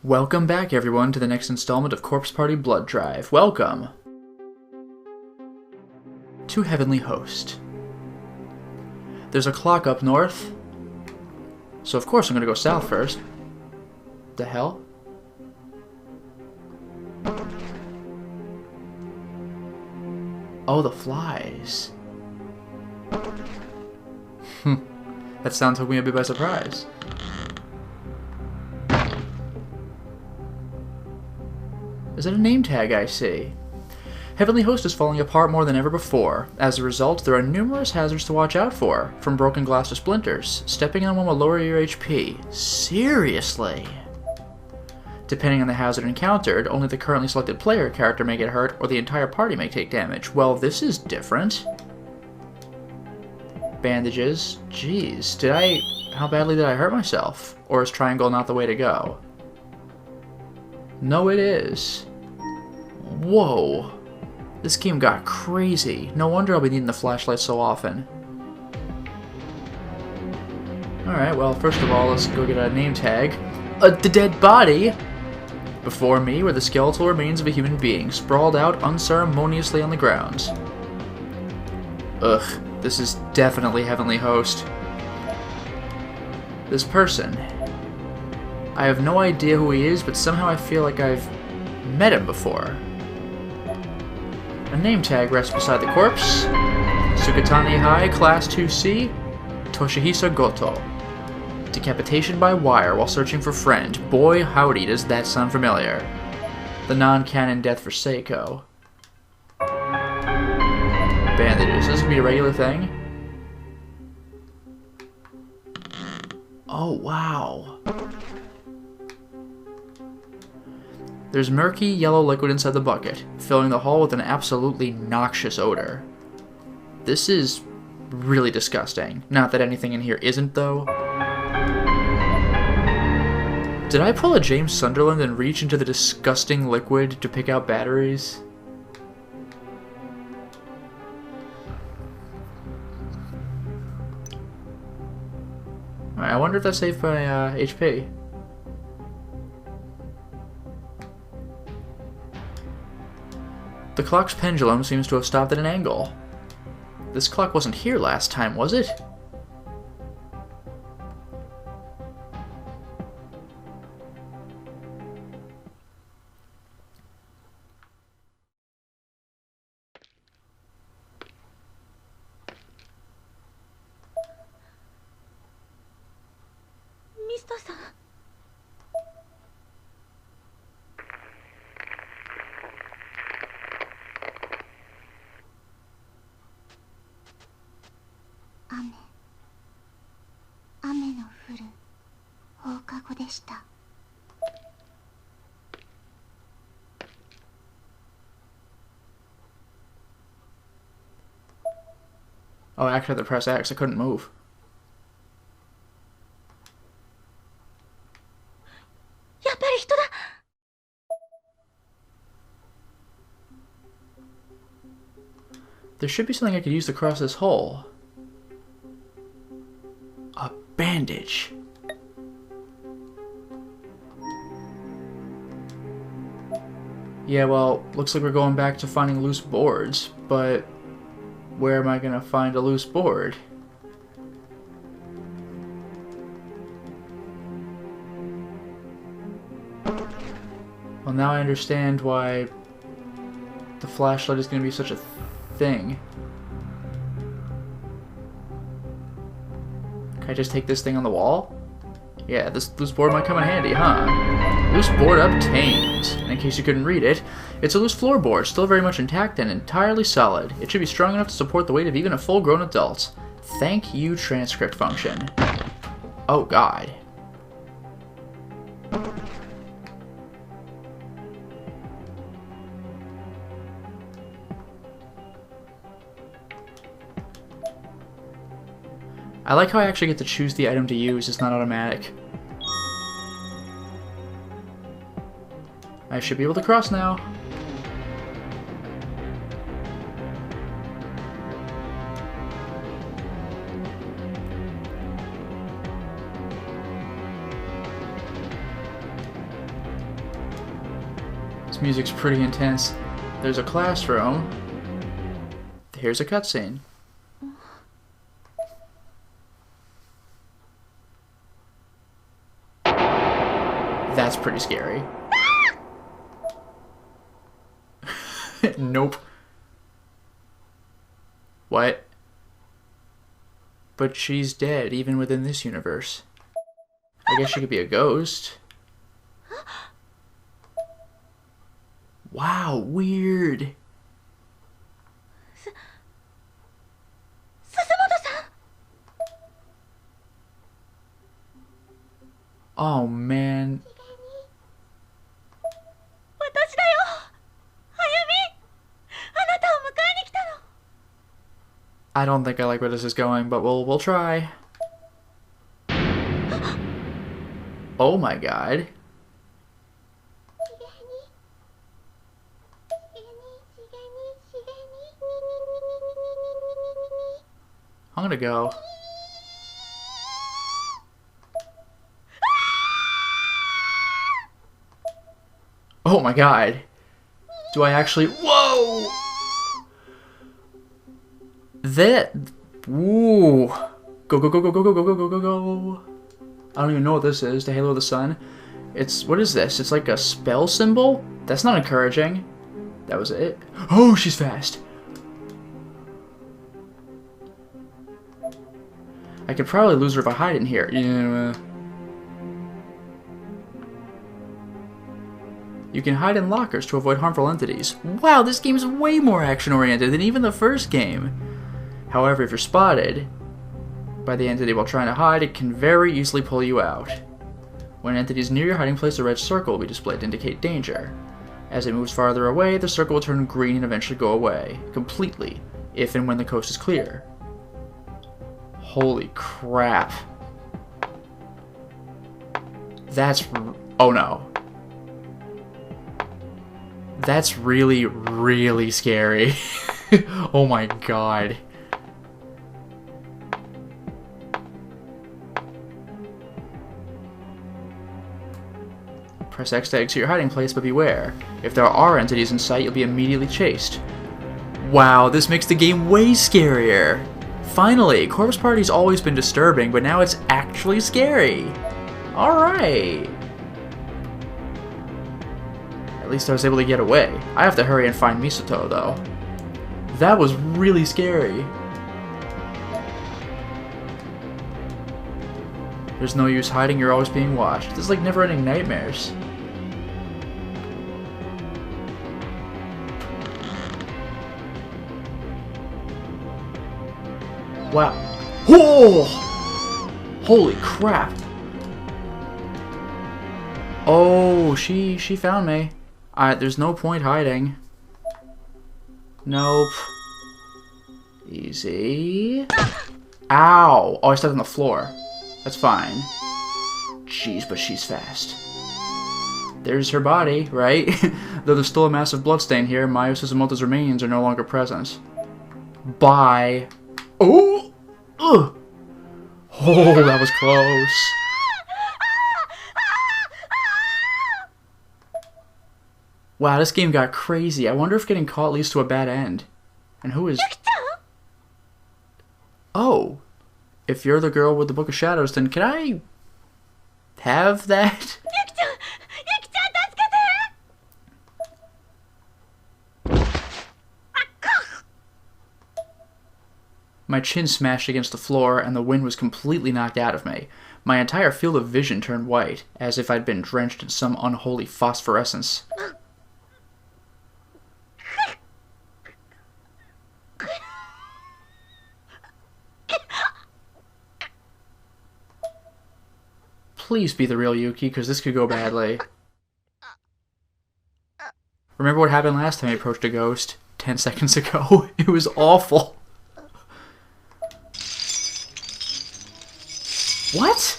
Welcome back, everyone, to the next installment of Corpse Party Blood Drive. Welcome to Heavenly Host. There's a clock up north, so of course I'm gonna go south first. The hell? Oh, the flies. That sound took me a bit by surprise. Is it a name tag I see? Heavenly Host is falling apart more than ever before. As a result, there are numerous hazards to watch out for, from broken glass to splinters. Stepping on one will lower your HP. Seriously? Depending on the hazard encountered, only the currently selected player character may get hurt, or the entire party may take damage. Well, this is different. Bandages. Jeez, how badly did I hurt myself? Or is triangle not the way to go? No, it is. Whoa. This game got crazy. No wonder I'll be needing the flashlight so often. Alright, well, first of all, let's go get a name tag. The dead body! Before me were the skeletal remains of a human being, sprawled out unceremoniously on the ground. Ugh, this is definitely Heavenly Host. This person. I have no idea who he is, but somehow I feel like I've met him before. A name tag rests beside the corpse. Sukatani High, Class 2C, Toshihisa Goto. Decapitation by wire while searching for friend. Boy, howdy, does that sound familiar. The non-canon death for Seiko. Bandages. This could be a regular thing. Oh, wow. There's murky yellow liquid inside the bucket, filling the hall with an absolutely noxious odor. This is really disgusting. Not that anything in here isn't, though. Did I pull a James Sunderland and reach into the disgusting liquid to pick out batteries? Alright, I wonder if that saved my HP. The clock's pendulum seems to have stopped at an angle. This clock wasn't here last time, was it? Mr.-san. 雨の降る放課後でした。 Oh, I actually had to press X. I couldn't move. There should be something I could use to cross this hole. A bandage. Yeah, well, looks like we're going back to finding loose boards, but where am I gonna find a loose board? Well, now I understand why the flashlight is gonna be such a thing. Can I just take this thing on the wall? Yeah, this loose board might come in handy, huh? Loose board obtained. And in case you couldn't read it, it's a loose floorboard, still very much intact and entirely solid. It should be strong enough to support the weight of even a full-grown adult. Thank you, transcript function. Oh, God. I like how I actually get to choose the item to use, it's not automatic. I should be able to cross now. This music's pretty intense. There's a classroom. Here's a cutscene. That's pretty scary. Nope. What? But she's dead, even within this universe. I guess she could be a ghost. Wow, weird. Oh, man. I don't think I like where this is going, but we'll try. Oh my god. I'm gonna go. Oh my god. Do I actually... Whoa! That... Ooh. Go, go, go, go, go, go, go, go, go, go, go. I don't even know what this is. The Halo of the Sun. It's... What is this? It's like a spell symbol? That's not encouraging. That was it. Oh, she's fast. I could probably lose her if I hide in here. Yeah. You can hide in lockers to avoid harmful entities. Wow, this game is way more action-oriented than even the first game. However, if you're spotted by the entity while trying to hide, it can very easily pull you out. When an entity is near your hiding place, a red circle will be displayed to indicate danger. As it moves farther away, the circle will turn green and eventually go away, completely, if and when the coast is clear. Holy crap. That's... Oh no. That's really, really scary. Oh my god. Press X to exit your hiding place, but beware. If there are entities in sight, you'll be immediately chased. Wow, this makes the game way scarier. Finally, Corpse Party's always been disturbing, but now it's actually scary. Alright. At least I was able to get away. I have to hurry and find Misato, though. That was really scary. There's no use hiding, you're always being watched. This is like never-ending nightmares. Wow. Whoa! Holy crap. Oh, she found me. There's no point hiding. Nope. Easy. Ow! Oh, I stepped on the floor. That's fine. Jeez, but she's fast. There's her body, right? Though there's still a massive bloodstain here, Mayo Suzumoto's remains are no longer present. Bye. Oh! Ugh! Oh, that was close. Wow, this game got crazy. I wonder if getting caught leads to a bad end. And who is... Oh! If you're the girl with the Book of Shadows, then can I... have that? My chin smashed against the floor, and the wind was completely knocked out of me. My entire field of vision turned white, as if I'd been drenched in some unholy phosphorescence. Please be the real Yuki, because this could go badly. Remember what happened last time I approached a ghost? 10 seconds ago? It was awful. What?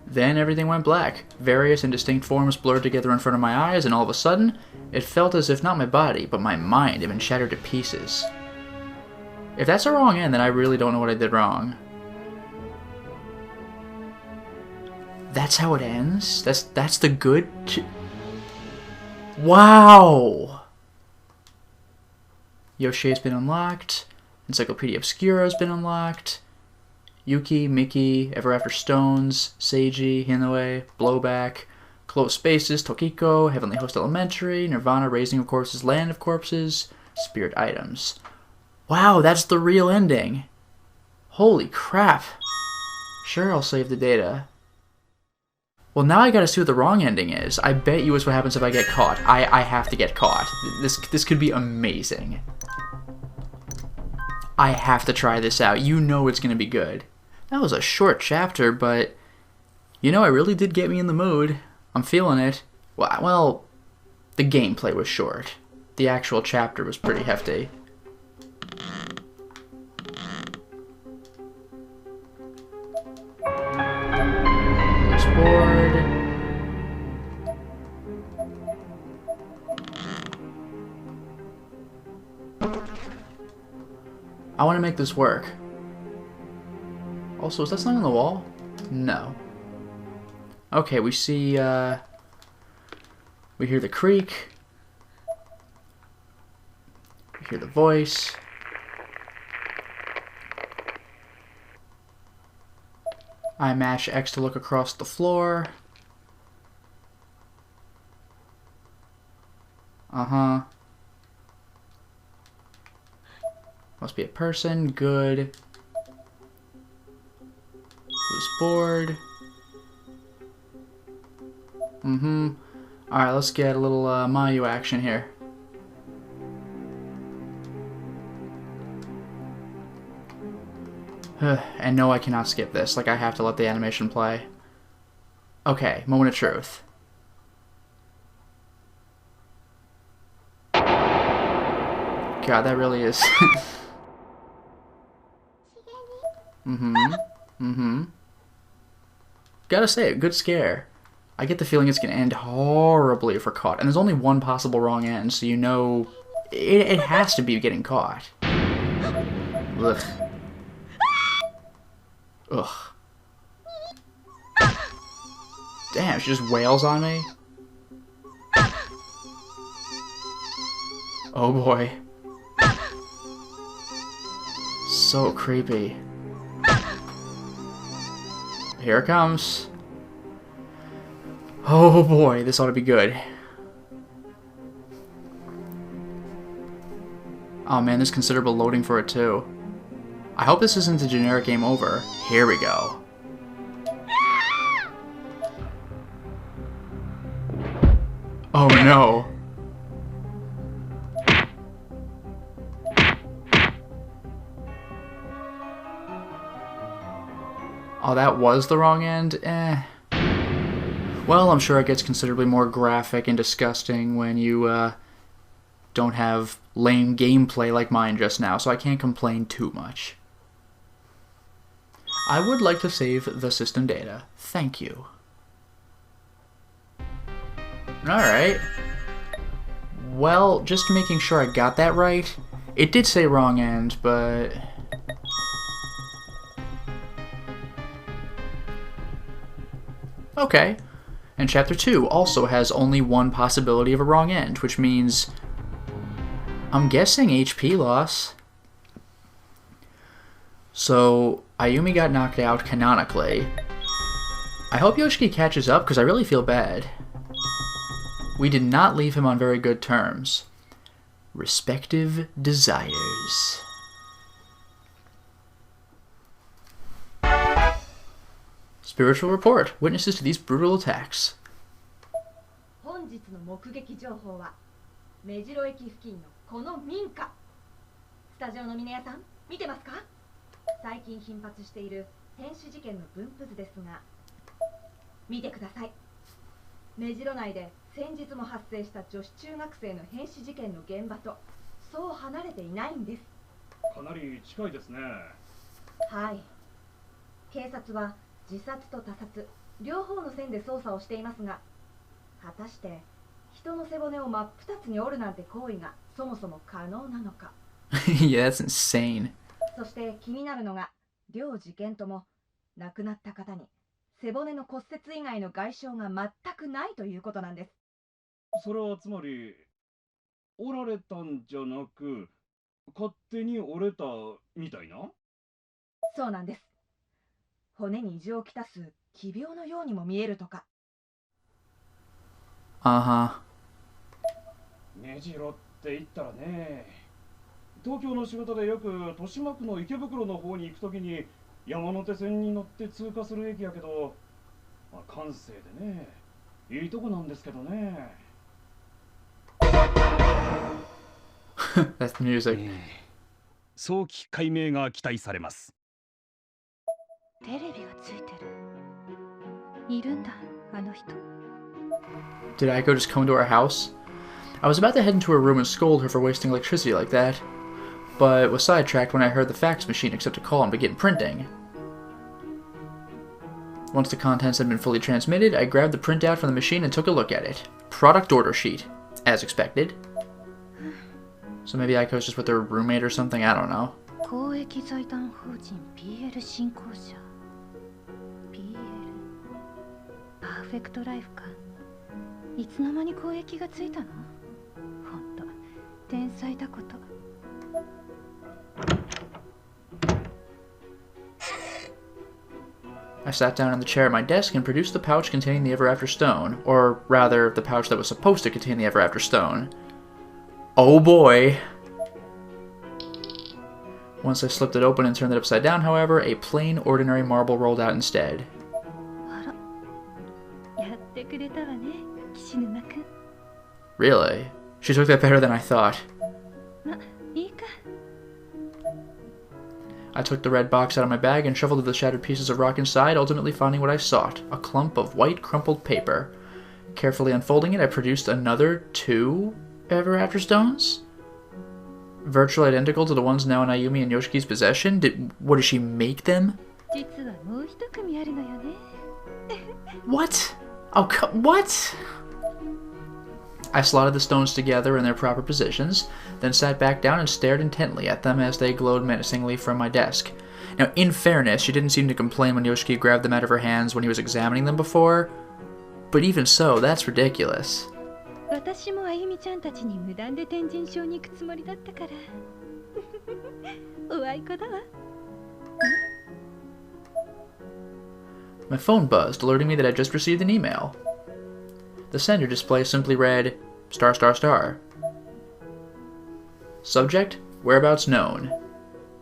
Then everything went black. Various indistinct forms blurred together in front of my eyes, and all of a sudden, it felt as if not my body, but my mind had been shattered to pieces. If that's a wrong end, then I really don't know what I did wrong. That's how it ends? That's the good... Wow! Yoshi has been unlocked. Encyclopedia Obscura has been unlocked. Yuki, Mickey, Ever After Stones, Seiji, Hinoue, Blowback, Close Spaces, Tokiko, Heavenly Host Elementary, Nirvana, Raising of Corpses, Land of Corpses, Spirit Items. Wow, that's the real ending. Holy crap. Sure, I'll save the data. Well, now I gotta see what the wrong ending is. I bet you it's what happens if I get caught. I have to get caught. This could be amazing. I have to try this out. You know it's gonna be good. That was a short chapter, but... You know, it really did get me in the mood. I'm feeling it. Well, the gameplay was short. The actual chapter was pretty hefty. Loose board. I want to make this work. Also, is that something on the wall? No. Okay, we see, we hear the creak. We hear the voice. I mash X to look across the floor. Uh-huh. Must be a person. Good. Loose board. Mm-hmm. Alright, let's get a little Mayu action here. And no, I cannot skip this. Like, I have to let the animation play. Okay, moment of truth. God, that really is... Gotta say it, good scare. I get the feeling it's gonna end horribly if we're caught. And there's only one possible wrong end, so you know... It has to be getting caught. Ugh. Ugh. Damn, she just wails on me? Oh boy. So creepy. Here it comes. Oh boy, this ought to be good. Oh man, there's considerable loading for it too. I hope this isn't the generic game over. Here we go. Oh no. Oh, that was the wrong end? Eh. Well, I'm sure it gets considerably more graphic and disgusting when you, don't have lame gameplay like mine just now, so I can't complain too much. I would like to save the system data. Thank you. Alright. Well, just making sure I got that right. It did say wrong end, but... Okay. And Chapter 2 also has only one possibility of a wrong end, which means... I'm guessing HP loss. So, Ayumi got knocked out canonically. I hope Yoshiki catches up, because I really feel bad. We did not leave him on very good terms. Respective desires. Spiritual report. Witnesses to these brutal attacks. 本日の目撃情報は目白駅付近のこの民家。スタジオの皆さん見てますか？最近頻発している変死事件の分布図ですが、見てください。目白内で先日も発生した女子中学生の変死事件の現場とそう離れていないんです。かなり近いですね。はい。警察は自殺と他殺両方の線で捜査をしていますが、果たして人の背骨を真っ二つに折るなんて行為がそもそも可能なのか。Yeah, that's insane. そして気になるのが、両事件とも亡くなった方に背骨の骨折以外の外傷が全くないということなんです。それはつまり、折られたんじゃなく、勝手に折れたみたいな？そうなんです。骨に異常をきたす奇病のようにも見えるとか。Uh-huh. 目白って言ったらね、東京の仕事でよく豊島区の池袋の方に行くときに山手線に乗って通過する駅やけど、閑静でね、いいとこなんですけどね。That's music. 早期解明が期待されます。テレビがついてる。いるんだ、あの人。Did Aiko just come into our house? I was about to head into her room and scold her for wasting electricity like that, but was sidetracked when I heard the fax machine accept a call and begin printing. Once the contents had been fully transmitted, I grabbed the printout from the machine and took a look at it. Product order sheet, as expected. So maybe Aiko's just with her roommate or something, I don't know. 公益財団法人 PL 振興社 PL パーフェクトライフか。いつの間に公益がついたの？ほんと天才だこと。I sat down in the chair at my desk and produced the pouch containing the Ever After Stone, or rather, the pouch that was supposed to contain the Ever After Stone. Oh boy! Once I slipped it open and turned it upside down, however, a plain, ordinary marble rolled out instead. あら、やってくれたわね、岸沼くん。 Really? She took that better than I thought. ま、いいか。I took the red box out of my bag and shuffled the shattered pieces of rock inside, ultimately finding what I sought, a clump of white, crumpled paper. Carefully unfolding it, I produced another 2 Ever After Stones? Virtually identical to the ones now in Ayumi and Yoshiki's possession? What, did she make them? 実はもう一組あるのよね。What? Oh, what? I slotted the stones together in their proper positions, then sat back down and stared intently at them as they glowed menacingly from my desk. Now, in fairness, she didn't seem to complain when Yoshiki grabbed them out of her hands when he was examining them before, but even so, that's ridiculous. 私もあゆみちゃんたちに無断で天神賞に行くつもりだったから。おあいこだわ。My phone buzzed, alerting me that I'd just received an email. The sender display simply read, ****. Subject, whereabouts known.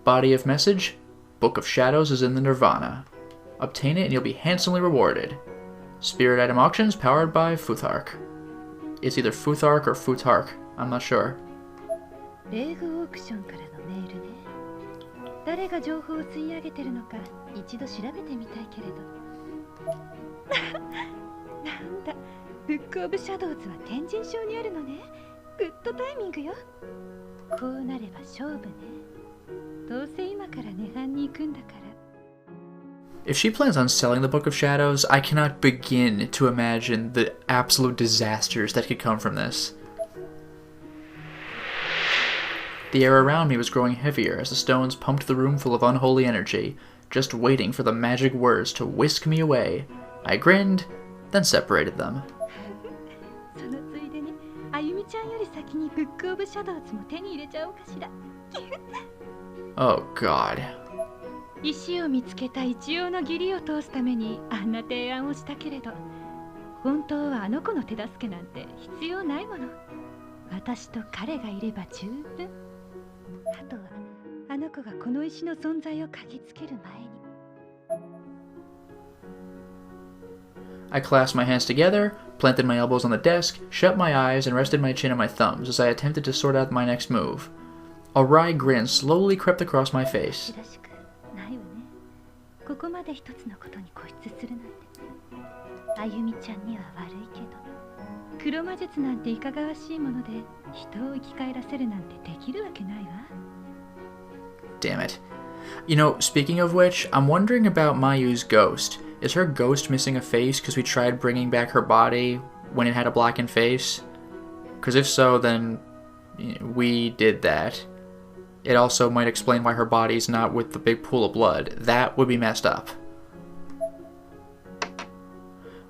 Body of message, Book of Shadows is in the Nirvana. Obtain it and you'll be handsomely rewarded. Spirit item auctions powered by Futhark. It's either Futhark or Futark, I'm not sure. 霊具オークションからのメールね。誰が情報を吸い上げてるのか一度調べてみたいけれど。なんだ、ブックオブシャドウズは天神賞にあるのね。グッドタイミングよ。こうなれば勝負ね。どうせ今から涅槃に行くんだから。If she plans on selling the Book of Shadows, I cannot begin to imagine the absolute disasters that could come from this. The air around me was growing heavier as the stones pumped the room full of unholy energy, just waiting for the magic words to whisk me away. I grinned, then separated them. そのついでに、あゆみちゃんより先にブックオブシャドウズも手に入れちゃおうかしら。Oh God. 石を見つけた一応の義理を通すためにあんな提案をしたけれど、本当はあの子の手助けなんて必要ないもの。私と彼がいれば十分。あとはあの子がこの石の存在を嗅ぎつける前に。I clasped my hands together, planted my elbows on the desk, shut my eyes, and rested my chin on my thumbs as I attempted to sort out my next move. A wry grin slowly crept across my face. らしくないわね。ここまで一つのことに固執するなんて。あゆみちゃんには悪いけど、黒魔術なんていかがわしいもので人を生き返らせるなんてできるわけないわ。Damn it. You know, speaking of which, I'm wondering about Mayu's ghost. Is her ghost missing a face because we tried bringing back her body when it had a blackened face? Because if so, then we did that. It also might explain why her body's not with the big pool of blood. That would be messed up.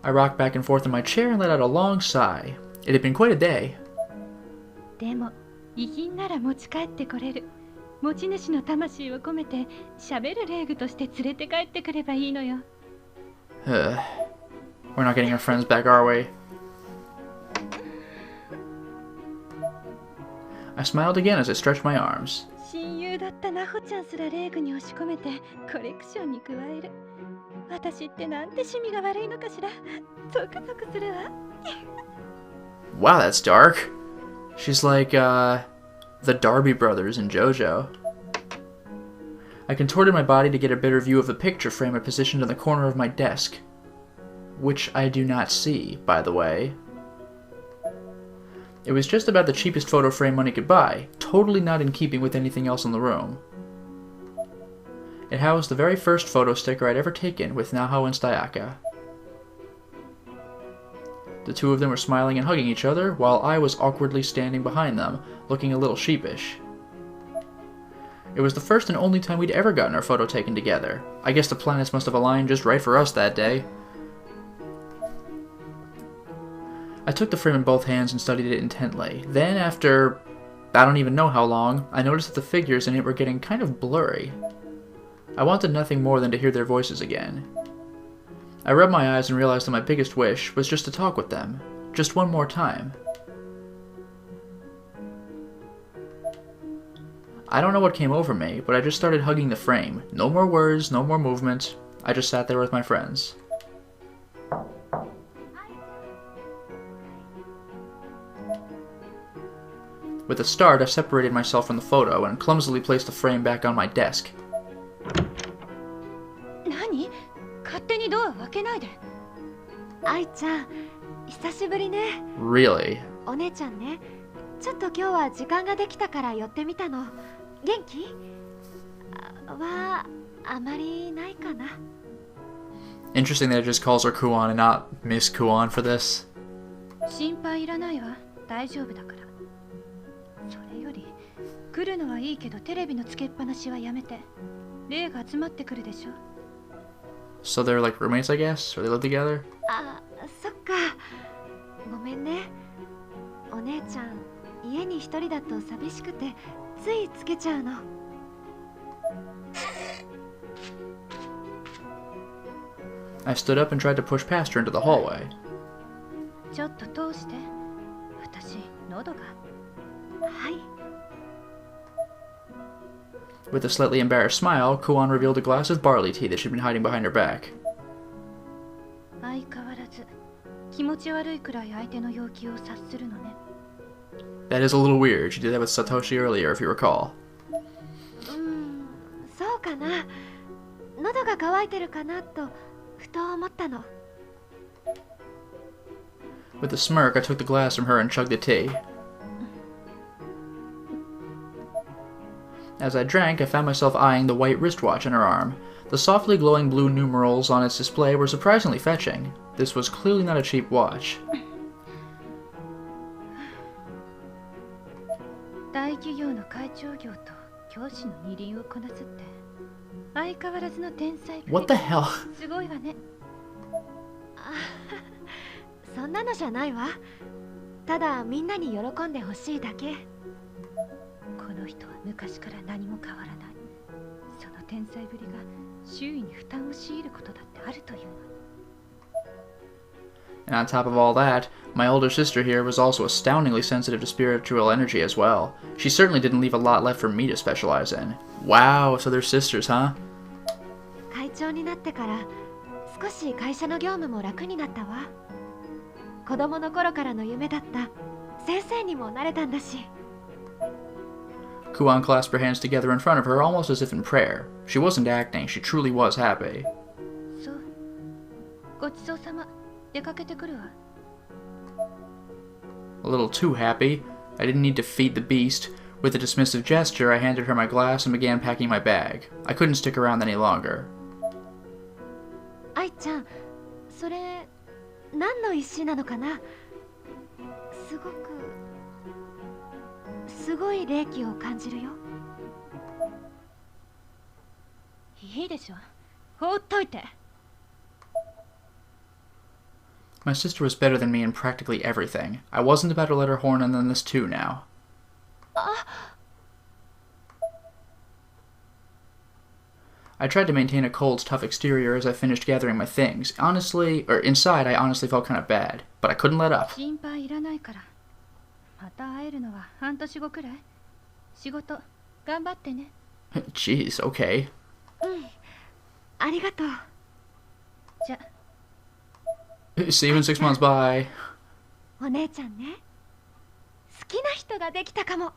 I rocked back and forth in my chair and let out a long sigh. It had been quite a day. でも遺品なら持ち帰ってこれる。持ち主の魂を込めて喋る霊具として連れて帰ってくればいいのよ。We're not getting our friends back, are we? I smiled again as I stretched my arms. 親友だったナホちゃんすら霊具に押し込めてコレクションに加える。私ってなんて趣味が悪いのかしら。ゾクゾクするわ。Wow, that's dark. She's like, the Darby brothers in JoJo. I contorted my body to get a better view of the picture frame I positioned in the corner of my desk. Which I do not see, by the way. It was just about the cheapest photo frame money could buy, totally not in keeping with anything else in the room. It housed the very first photo sticker I'd ever taken with Naho and Stayaka. The two of them were smiling and hugging each other, while I was awkwardly standing behind them, looking a little sheepish. It was the first and only time we'd ever gotten our photo taken together. I guess the planets must have aligned just right for us that day. I took the frame in both hands and studied it intently. Then, after I don't even know how long, I noticed that the figures in it were getting kind of blurry. I wanted nothing more than to hear their voices again. I rubbed my eyes and realized that my biggest wish was just to talk with them. Just one more time. I don't know what came over me, but I just started hugging the frame. No more words, no more movement. I just sat there with my friends. With a start, I separated myself from the photo and clumsily placed the frame back on my desk. 何？勝手にドア開けないで。愛ちゃん、久しぶりね。Really? お姉ちゃんね、ちょっと今日は時間ができたから寄ってみたの。元気？はあまりないかな。Interesting that it just calls her Kuan and not Miss Kuan for this. 心配いらないわ。大丈夫だから。それより来るのはいいけどテレビのつけっぱなしはやめて。霊が集まってくるでしょ。So they're like roommates, I guess? Or they live together? あ、そっか。ごめんね。お姉ちゃん、家に一人だと寂しくてついつけちゃうの。I stood up and tried to push past her into the hallway. ちょっと通して。私、喉が。はい。With a slightly embarrassed smile, Kuan revealed a glass of barley tea that she'd been hiding behind her back. 相変わらず気持ち悪いくらい相手の要求を察するのね。That is a little weird. She did that with Satoshi earlier, if you recall. そうかな。喉が渇いてるかなとふと思ったの。With a smirk, I took the glass from her and chugged the tea. As I drank, I found myself eyeing the white wristwatch on her arm. The softly glowing blue numerals on its display were surprisingly fetching. This was clearly not a cheap watch. 大企業の会長業と教師の二輪をこなすって相変わらずの天才ぶり。 What the hell? すごいわね。そんなのじゃないわ。ただみんなに喜んでほしいだけ。この人は昔から何も変わらない。その天才ぶりが周囲に負担を強いることだってあるというの。 And on top of all that, my older sister here was also astoundingly sensitive to spiritual energy as well. She certainly didn't leave a lot left for me to specialize in. Wow, so they're sisters, huh? 会長になってから少し会社の業務も楽になったわ。子供の頃からの夢だった先生にもなれたんだし。 Kuan clasped her hands together in front of her, almost as if in prayer. She wasn't acting, she truly was happy. そう。ごちそうさま。出かけてくるわ。A little too happy. I didn't need to feed the beast. With a dismissive gesture, I handed her my glass and began packing my bag. I couldn't stick around any longer. 愛ちゃん、それ何の石なのかな。すごい霊気を感じるよ。いいでしょ。放っといて。My sister was better than me in practically everything. I wasn't about to let her horn in on this too now. I tried to maintain a cold, tough exterior as I finished gathering my things. Inside, I honestly felt kind of bad, but I couldn't let up. 心配いらないから。また会えるのは半年後くらい。仕事頑張ってね。Jeez, okay. ありがとう。じゃ。See you in 6 months, bye. お姉ちゃんね。好きな人ができたかも。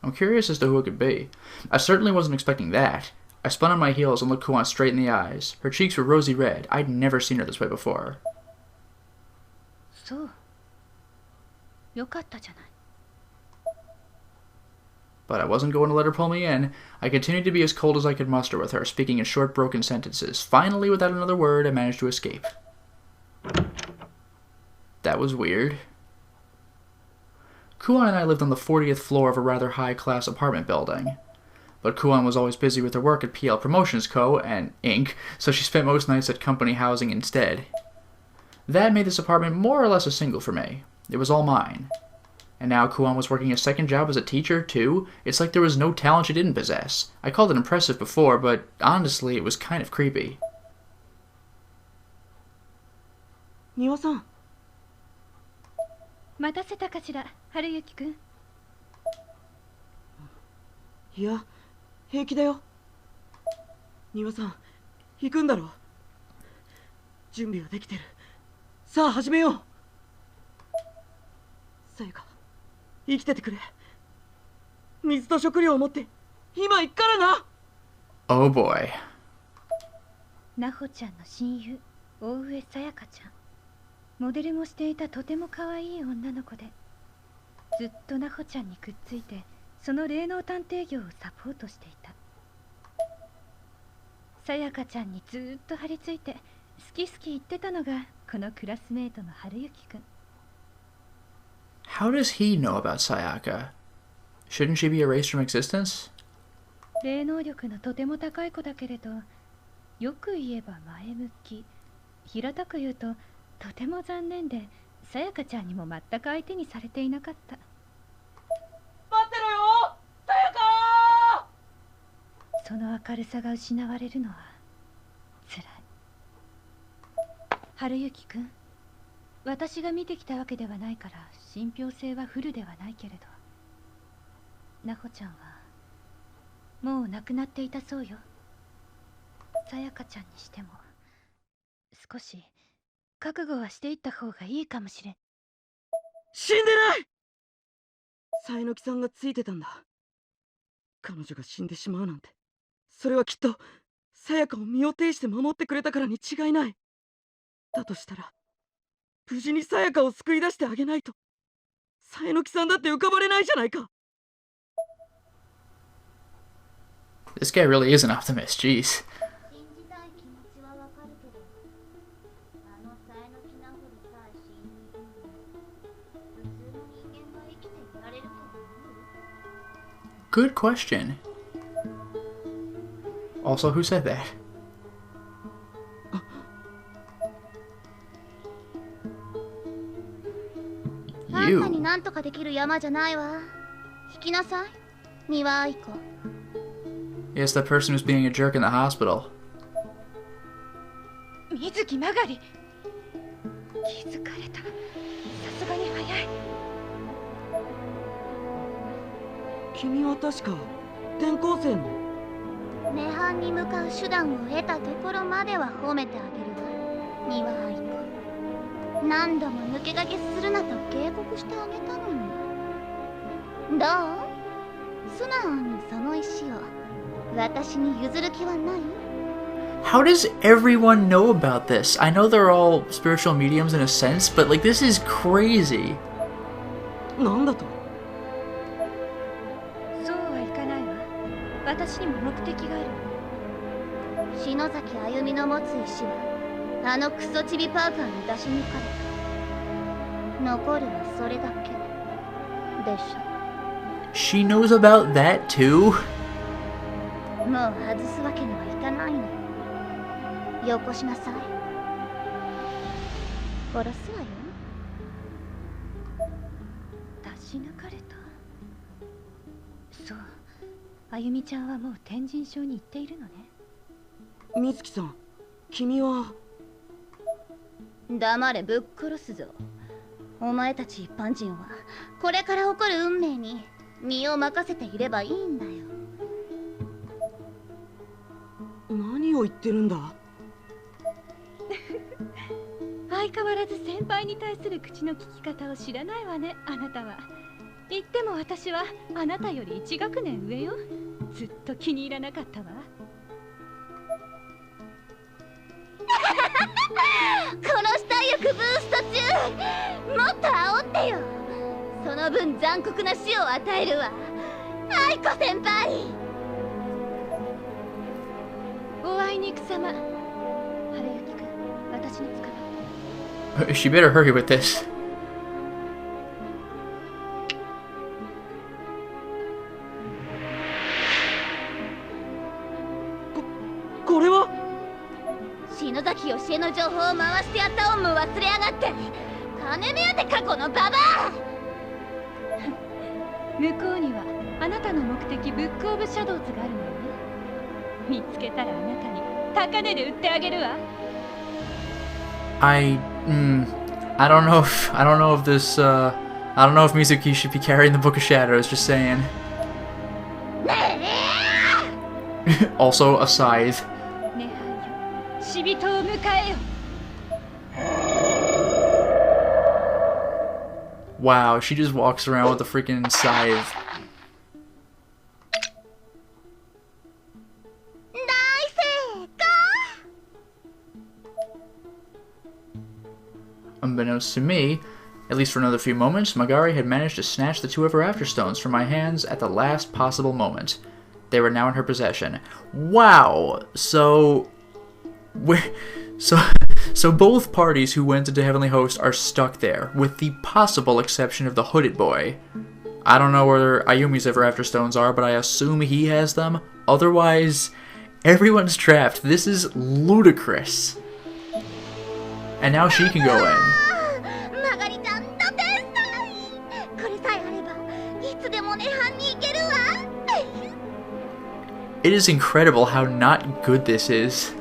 I'm curious as to who it could be. I certainly wasn't expecting that. I spun on my heels and looked Kuan straight in the eyes. Her cheeks were rosy red. I'd never seen her this way before. そう。よかったじゃない。But I wasn't going to let her pull me in. I continued to be as cold as I could muster with her, speaking in short, broken sentences. Finally, without another word, I managed to escape. That was weird. Kuan and I lived on the 40th floor of a rather high-class apartment building. But Kuan was always busy with her work at PL Promotions Co. and Inc., so she spent most nights at company housing instead. That made this apartment more or less a single for me. It was all mine. And now Kuan was working a second job as a teacher, too. It's like there was no talent she didn't possess. I called it impressive before, but honestly, it was kind of creepy. 丹羽さん。待たせたかしら、春雪くん。いや、平気だよ。丹羽さん、行くんだろ。準備はできてる。さあ始めよう。さやか、生きててくれ。水と食料を持って今行くからな。 Oh boy. なほちゃんの親友、大上さやかちゃん。モデルもしていたとても可愛い女の子で、ずっとなほちゃんにくっついてその霊能探偵業をサポートしていた。さやかちゃんにずっと張り付いて好き好き言ってたのがこのクラスメートの春雪くん。 How does he know about Sayaka? Shouldn't she be erased from existence? 霊能力のとても高い子だけれど、よく言えば前向き、平たく言うととても残念で、さやかちゃんにも全く相手にされていなかった。待ってろよ、さやか。その明るさが失われるのはつらい。春雪くん、私が見てきたわけではないから信憑性はフルではないけれど、なほちゃんはもう亡くなっていたそうよ。さやかちゃんにしても少し覚悟はしていった方がいいかもしれん。死んでない。さえのきさんがついてたんだ。彼女が死んでしまうなんて、それはきっとさやかを身を挺して守ってくれたからに違いない。だとしたら無事にさやかを救い出してあげないと、さえのきさんだって浮かばれないじゃないか。 This guy really is an optimist, jeez. 信じたい気持ちはわかるけど、あのさえのきなほどさえ死んでいるのに、普通の人間が生きていられると思う？ Good question. Also, who said that? あん You. たになんとかできる山じゃないわ。引きなさい、三輪愛子。 Yes, that person who's being a jerk in the hospital. 水木曲がり、気づかれた。さすがに早い。君は確か転校生の。涅槃に向かう手段を得たところまでは褒めてあげるわ、三輪愛子。何度も抜け駆けするなと警告してあげたのに。どう？素直にその石を私に譲る気はない？ How does everyone know about this? I know they're all spiritual mediums in a sense, but like this is crazy. なんだと？そうはいかないわ。私にも目的がある。篠崎あゆみの持つ石はあのクソチビパーカーに出し抜かれた。残るはそれだけ。でし She knows about that too? ょ。もう外すわけにはいかないの。よこしなさい。殺すわよ。出し抜かれた。そう、あゆみちゃんはもう天神症に行っているのね。美月さん、君は。黙れ、ぶっ殺すぞ。お前たち一般人はこれから起こる運命に身を任せていればいいんだよ。何を言ってるんだ。相変わらず先輩に対する口の利き方を知らないわね、あなたは。言っても私はあなたより1学年上よ。ずっと気に入らなかったわ。殺したい欲ブースト中、もっと煽ってよ。その分残酷な死を与えるわ、愛子先輩。おあいにくさま。春雪くん、私に使う。She better hurry with this. これは。篠崎よしえの情報を回してやった恩も忘れやがって。金目当て過去のババア。向こうにはあなたの目的ブックオブシャドウズがあるのよね。見つけたらあなたに高値で売ってあげるわ。I don't know if this I don't know if Mizuki should be carrying the Book of Shadows, just saying. Also a scythe. ねはよ、死人を迎えよ。Wow, she just walks around with a freaking scythe. Unbeknownst to me, at least for another few moments, Magari had managed to snatch the two of her Afterstones from my hands at the last possible moment. They were now in her possession. Wow! So both parties who went into Heavenly Host are stuck there, with the possible exception of the hooded boy. I don't know where Ayumi's ever Afterstones are, but I assume he has them. Otherwise, everyone's trapped. This is ludicrous. And now she can go in. It is incredible how not good this is.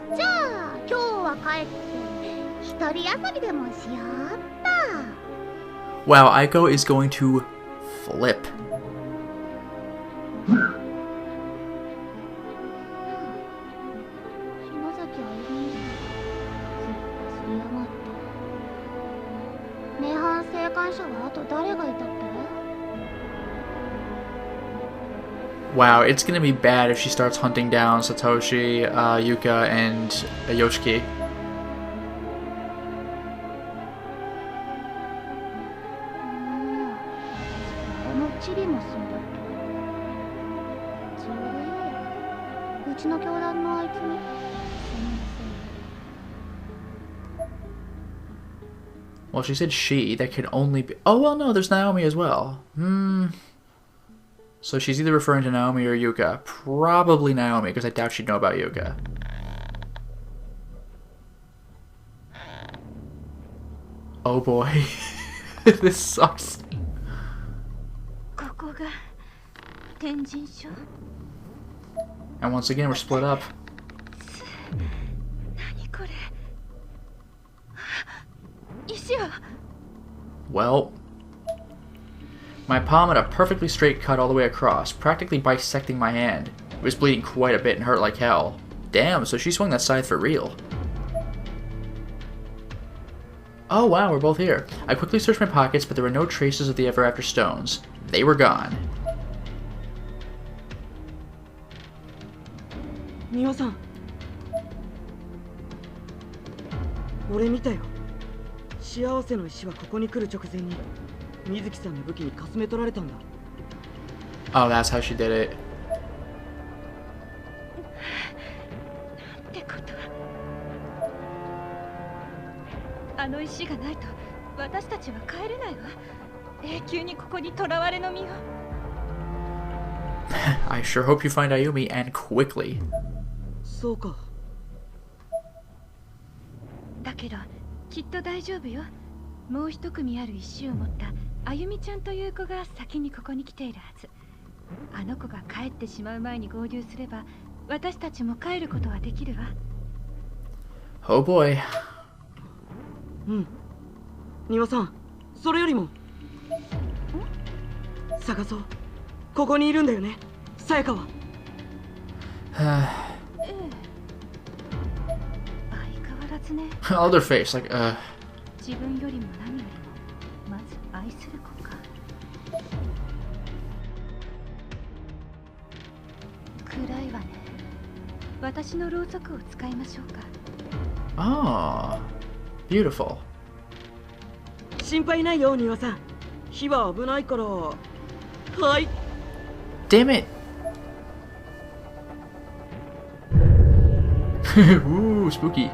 Wow, Aiko is going to flip. Wow, it's gonna be bad if she starts hunting down Satoshi, Yuka, and Yoshiki. Well, she said she. That could only be... Oh, well, no, there's Naomi as well. So she's either referring to Naomi or Yuka. Probably Naomi, because I doubt she'd know about Yuka. Oh boy. This sucks. And once again, we're split up. Well, my palm had a perfectly straight cut all the way across, practically bisecting my hand. It was bleeding quite a bit and hurt like hell. Damn, so she swung that scythe for real. Oh wow, we're both here. I quickly searched my pockets, but there were no traces of the Ever After stones. They were gone. ミワさん、俺見たよ。幸せの石はここに来る直前に水木さんの武器にかすめ取られたんだ。Oh, that's how she did it. ってことあの石がないと私たちは帰れないわ。永久にここに囚われの身を。I sure hope you find Ayumi, and quickly. そうか。だけどきっと大丈夫よ。もう一組ある石を持ったあゆみちゃんという子が先にここに来ているはず。あの子が帰ってしまう前に合流すれば私たちも帰ることはできるわ。Oh boy. うん。庭さん、それよりも。探そう。ここにいるんだよね、さやかは。ええ。相変わらずね。Other face, like, 自分よりも何よりもまず愛する子か。暗いわね。私のろうそくを使いましょうか。ah, beautiful. 心配ないよ、庭さん。火は危ないから。はい。Damn it! Ooh, spooky.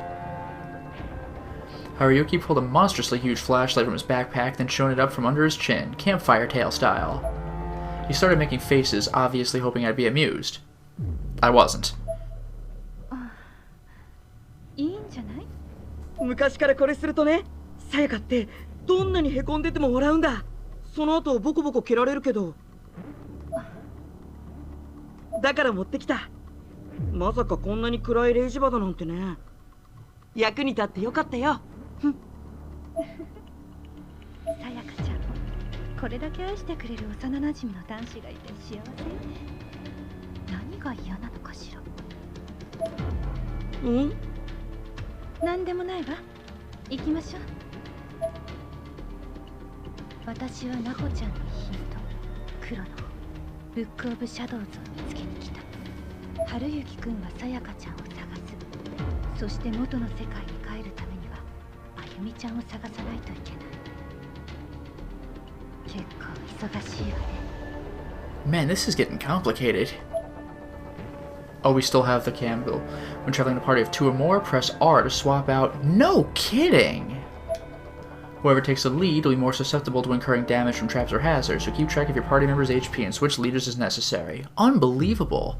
Haruyuki pulled a monstrously huge flashlight from his backpack, then shone it up from under his chin, campfire tale style. He started making faces, obviously hoping I'd be amused. I wasn't. いいんじゃない？昔からこれするとね、さやかってどんなにへこんでても笑うんだ。その後ボコボコ蹴られるけど。だから持ってきた。まさかこんなに暗いレイジバだなんてね。役に立ってよかったよ。さやかちゃんもこれだけ愛してくれる幼なじみの男子がいて幸せよね。何が嫌なのかしら。うん？何でもないわ。行きましょう。私はナホちゃんのヒント、黒のブックオブシャドウズを見つけに来た。春雪くんはさやかちゃんを探す。そして元の世界に帰るためにはあゆみちゃんを探さないといけない。結構忙しいわね。Man, this is getting complicated. Oh, we still have the candle. When traveling in a party of 2 or more, press R to swap out. No kidding! Whoever takes the lead will be more susceptible to incurring damage from traps or hazards, so keep track of your party members' HP and switch leaders as necessary. Unbelievable!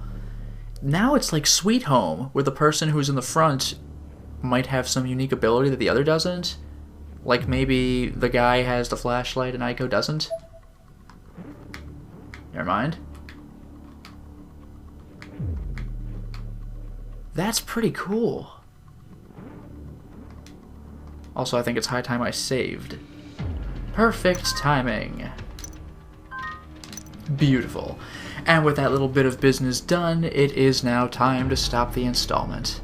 Now it's like Sweet Home, where the person who's in the front might have some unique ability that the other doesn't. Like maybe the guy has the flashlight and Aiko doesn't. Never mind. That's pretty cool. Also, I think it's high time I saved. Perfect timing. Beautiful. And with that little bit of business done, it is now time to stop the installment.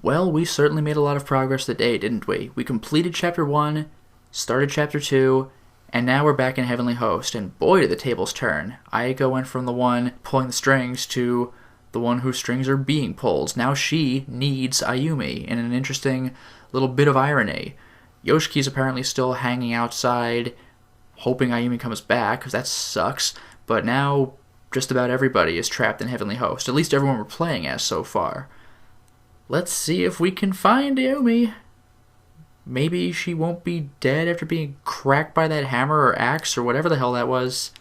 Well, we certainly made a lot of progress today, didn't we? We completed Chapter 1, started Chapter 2, and now we're back in Heavenly Host, and boy did the tables turn. Aiko went from the one pulling the strings to the one whose strings are being pulled. Now she needs Ayumi, in an interesting little bit of irony. Yoshiki's apparently still hanging outside, hoping Ayumi comes back, because that sucks, but now just about everybody is trapped in Heavenly Host, at least everyone we're playing as so far. Let's see if we can find Ayumi. Maybe she won't be dead after being cracked by that hammer or axe or whatever the hell that was.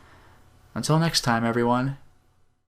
Until next time, everyone.